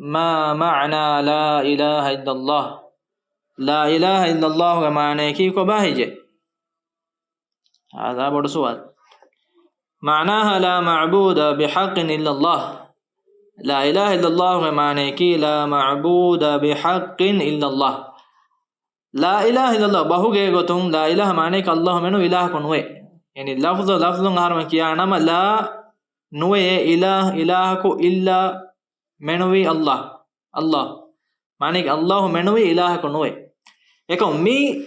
ما معنى لا إله إلا الله لا إله إلا الله معنى كي كباهجة هذا بڑو سؤال معناها لا معبود بحق إلا الله لا إله إلا الله معنى كي لا معبود بحق إلا الله لا إله إلا الله بهوجي قطن لا إله معنى كي الله منو إله كنوي يعني لفظ هرم كيا نما لا نوي إله كو إلا منوي الله معنى كي الله منوي إله كنوي يكون مي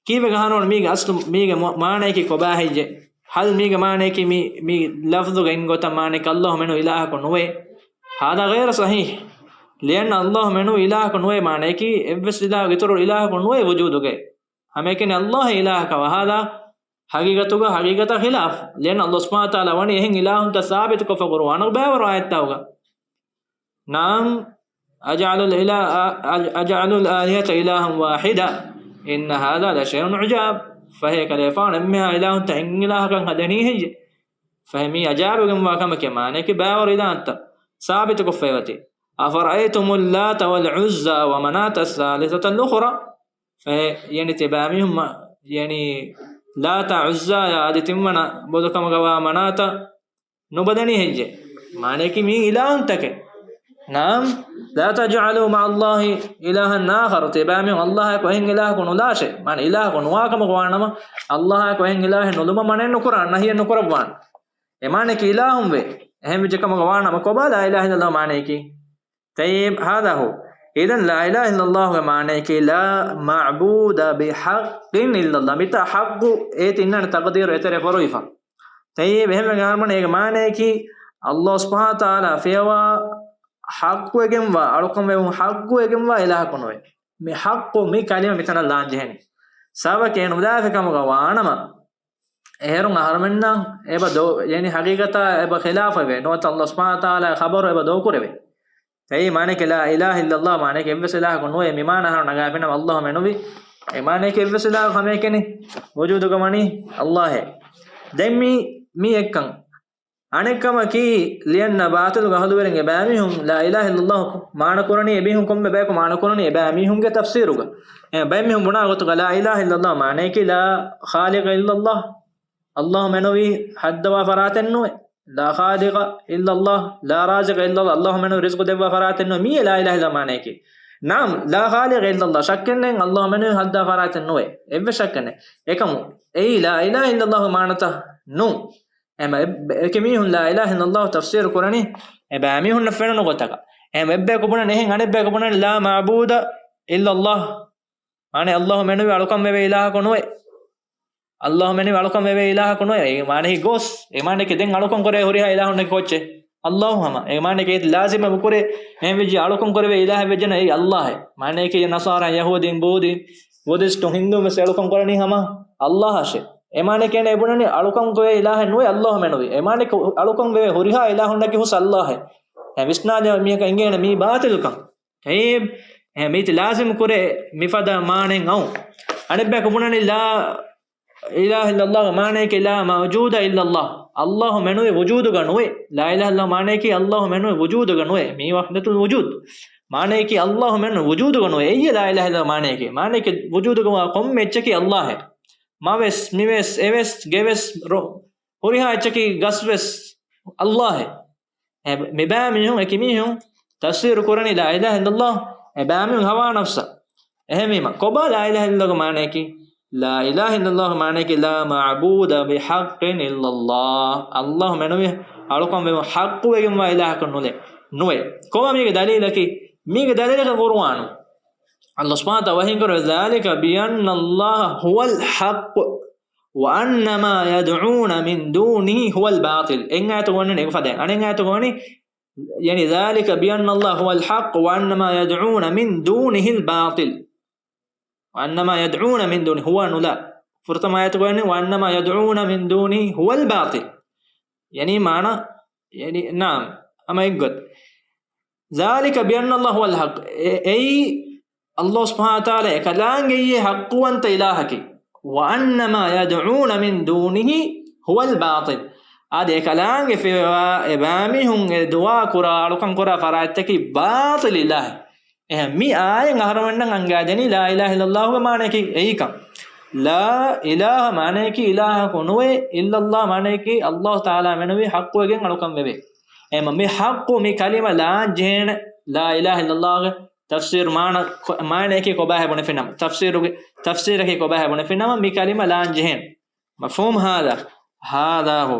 كيف غانون ميغ اصل ميغ معنى كي كباهجه هل ميغ معنى كي مي لفظ غين غوت معنى كي الله منو اله كنوي هذا غير صحيح لان الله منو اله كنوي معنى كي ابس اله غير اله كنوي وجودك हमें कि अल्लाह इलाह का वहादा हकीकत खिलाफ लेन अल्लाह सुब्हानहु व तआला वनी यह इलाह त साबित को फकुरान बावर आयत होगा नाम अजअलुल आलिहत इलाहन वाहिदा إن هذا لشيء عجاب فهي كليفان أمها إله تهين إله كان هدني هي فهمي عجاب كما كما كمان كي باور إله أنت ثابت كفيوتي أفرأيتم اللات والعزى ومناة الثالثة الأخرى يعني تبامهم يعني لات عزى يا أدي تمنا بدكم جوا مناة نبدني هي معنى كي مي إله أنتك نعم لا تجعلوا مع الله إلها آخر تبامي الله كوهن إله كن لا شيء من إله كن واكم قوانما الله كوهن إله نلوم من النكران نهي النكربان إيمانك إلهم به هم بجكم قوانما كوبا لا إله إلا الله معنيك طيب هذا هو إذن لا إله إلا الله معنيك لا معبود بحق إلا الله متى حق إيه إننا تقدير إتري فرويفا طيب هم قالمان إيه معنيك الله سبحانه وتعالى فيوا حق وجم وأرقم وهم حق وجم وإله كنوي مي حق مي كلمة مثلا لانجهني سبب كأنه مدافع كم قوانا ما هيرون هرمنا إبا دو يعني حقيقة إبا خلافه به نوت الله سبحانه وتعالى خبر إبا دو كره أي معنى لا إله إلا الله معنى كيف إله كنوي مما نهر نجابنا الله منوي أي معنى كيف إله خمسة كني وجودك ماني الله ہے دمي مي أكن අනෙකම කී ලියන්න බාතිල් ගහදු වෙරන් එබෑමිහුම් ලා ඉලාහ ඉල්ලල්ලාහ් මාන කුරණී එබිහුම් කොම්බ බෑක මාන කුරණී එබෑමිහුම්ගේ තෆ්සීරුග එබෑමිහුම් බුනා ගොතු ලා ඉලාහ ඉල්ලල්ලාහ් මානේ කී ලා ખાලික ඉල්ලල්ලාහ් අල්ලාහ් මනෝවි හද්දවා ෆරාතන් නොවේ ලා ખાලික ඉල්ලල්ලාහ් ලා රාසික ඉල්ලල්ලාහ් අල්ලාහ් මනෝ රිස්ක දෙවා ෆරාතන් නොවේ මී ලා ඉලාහ ඉල්ලල්ලාහ් මානේ කී नाम ला खालिक इल्लल्लाह शक्कने अल्लाह मने हद्दा फरात नोए एवे शक्कने एकमु ए ला इलाहा इल्लल्लाह मानता नु एम एकमीहुन ला इलाहा इल्लल्लाह तफसीर कुरानी एबामीहुन नफरन गोतका एम एब्बे को बुना नहीं अने एब्बे को बुना ला माबूद इल्लल्लाह माने अल्लाह मने अलकम वे इलाहा को नोए अल्लाह मने अलकम वे इलाहा को नोए ए माने ही गोस ए माने के देन अलकम करे होरिया इलाहा ने कोचे अल्लाह हम ए माने के लाजिम बकुरे हैं विजी अलकम करे वे इलाहा वे जन ए अल्लाह है माने के नसारा यहूदीन बुदीन बुद्धिस्ट हिंदू में से अलकम करनी हम अल्लाह से ए माने के ने बुननी अलकम को इलाहा नुए अल्लाह में नुए ए माने को अलकम वे होरिया इलाहा ने के हुस अल्लाह है विस्ना ने मी का इंगे मी बातिल का तैब है मी लाजिम करे मिफदा माने औ अनबे को बुननी ला इलाहा इल्लल्लाह माने के ला मौजूद इल्लल्लाह अल्लाह मेनुए वजूद गनुए ला इलाहा इल्लल्लाह माने कि अल्लाह मेनुए वजूद गनुए मी वहदतुल वजूद माने कि अल्लाह मेनु वजूद गनुए ये ला इलाहा इल्लल्लाह माने कि वजूद गवा कम मेच कि अल्लाह है मावेस मिवेस एवेस गेवेस रो होरिहा एच कि गसवेस अल्लाह है मेबामी हूं एकिमी हूं तफसीर कुरानी ला इलाहा इल्लल्लाह एबामी हवा नफ्स एहमीमा कोबा ला इलाहा इल्लल्लाह माने कि لا إله إلا الله معناه لا معبود بحق إلا الله الله منوي ألوكم بحق ويجم إله كنوله نوي كم ميك دليل كي ميك دليل القرآن الله سبحانه وتعالى ذلك بأن الله هو الحق وأن ما يدعون من دونه هو الباطل إن أتقولني نقفده أنا أتقولني يعني ذلك بأن الله هو الحق وأن ما يدعون من دونه الباطل وأنما يدعون من دونه هو نلا فرتما يتقولون وأنما يدعون من دونه هو الباطل يعني معنى يعني نعم أما يقول ذلك بأن الله هو الحق أي الله سبحانه وتعالى كلام جي حق وأنت إلهك وأنما يدعون من دونه هو الباطل ade kalange fewa ebami hun dua kura alukan kura farattaki batil ilah mi ayen ahramannan angajani la ilaha illallah maane ki eikam la ilaha maane ki ilaha konuwe illallah maane ki allah taala menuwi haqqu egen alukan webe mi haqqu mi kalima la jehen la ilaha illallah tafsir maane ki ko bahe bone finam tafsir ki ko bahe bone finam mi kalima la jehen mafhum hada hu